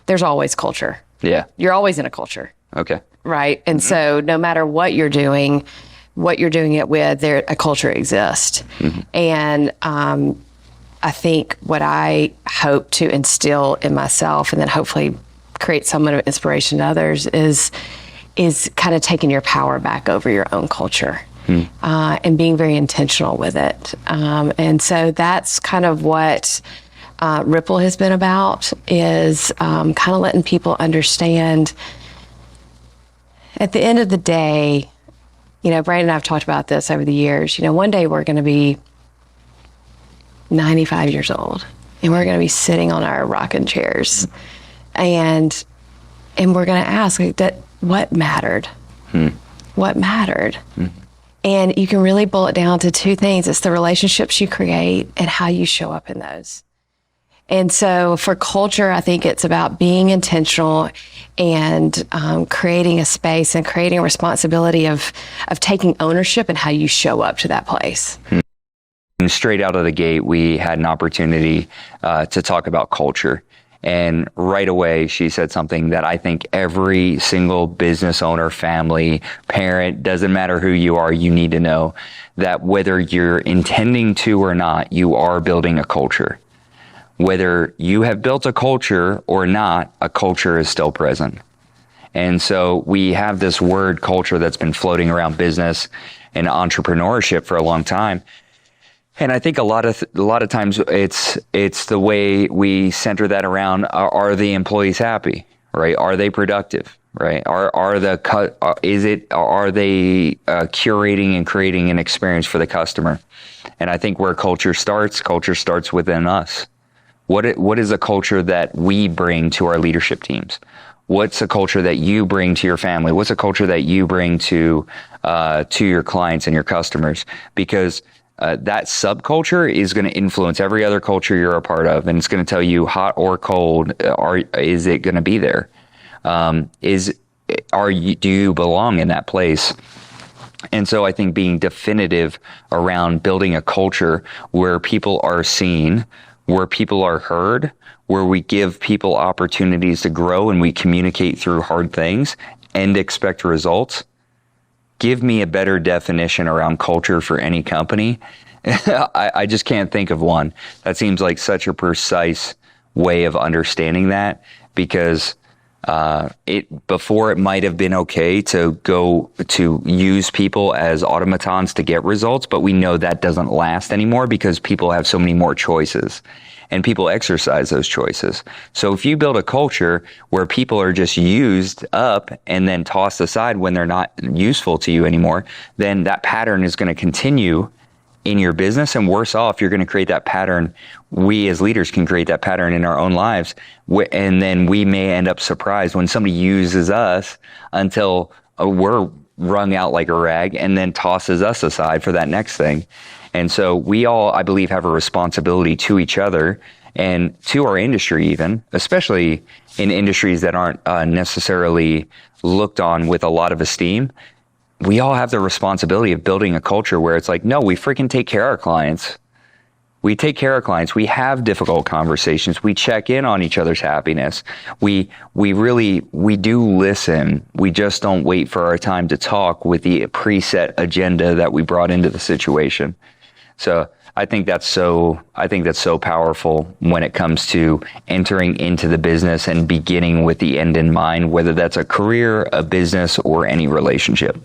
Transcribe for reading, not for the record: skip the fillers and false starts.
there's always culture. Yeah. You're always in a culture. Okay. Right. And so no matter what you're doing it with, a culture exists. And I think what I hope to instill in myself and then hopefully create somewhat of inspiration to others is kind of taking your power back over your own culture and being very intentional with it. And so that's kind of what Ripple has been about, is kind of letting people understand at the end of the day, Brandon and I have talked about this over the years, one day we're going to be 95 years old and we're going to be sitting on our rocking chairs and we're going to ask what mattered? What mattered? And you can really boil it down to two things. It's the relationships you create and how you show up in those. And so for culture, I think it's about being intentional and creating a space and creating a responsibility of taking ownership in how you show up to that place. And straight out of the gate, we had an opportunity to talk about culture. And right away, she said something that I think every single business owner, family, parent, doesn't matter who you are, you need to know that whether you're intending to or not, you are building a culture. Whether you have built a culture or not, a culture is still present. And so we have this word culture that's been floating around business and entrepreneurship for a long time. And I think a lot of times it's the way we center that around, are the employees happy, right? Are they productive, right? Are they curating and creating an experience for the customer? And I think where culture starts within us. What is a culture that we bring to our leadership teams? What's a culture that you bring to your family? What's a culture that you bring to your clients and your customers? Because that subculture is going to influence every other culture you're a part of, and it's going to tell you hot or cold. Is it going to be there? Do you belong in that place? And so I think being definitive around building a culture where people are seen, where people are heard, where we give people opportunities to grow and we communicate through hard things and expect results. Give me a better definition around culture for any company. I just can't think of one. That seems like such a precise way of understanding that, because before it might have been okay to use people as automatons to get results, but we know that doesn't last anymore because people have so many more choices and people exercise those choices. So if you build a culture where people are just used up and then tossed aside when they're not useful to you anymore, then that pattern is going to continue in your business, and worse off, you're going to create that pattern. We as leaders can create that pattern in our own lives, and then we may end up surprised when somebody uses us until we're wrung out like a rag and then tosses us aside for that next thing. And so we all, I believe, have a responsibility to each other and to our industry even, especially in industries that aren't necessarily looked on with a lot of esteem. We all have the responsibility of building a culture where it's like, no, we freaking take care of our clients. We take care of clients. We have difficult conversations. We check in on each other's happiness. We do listen. We just don't wait for our time to talk with the preset agenda that we brought into the situation. So I think that's so powerful when it comes to entering into the business and beginning with the end in mind, whether that's a career, a business, or any relationship.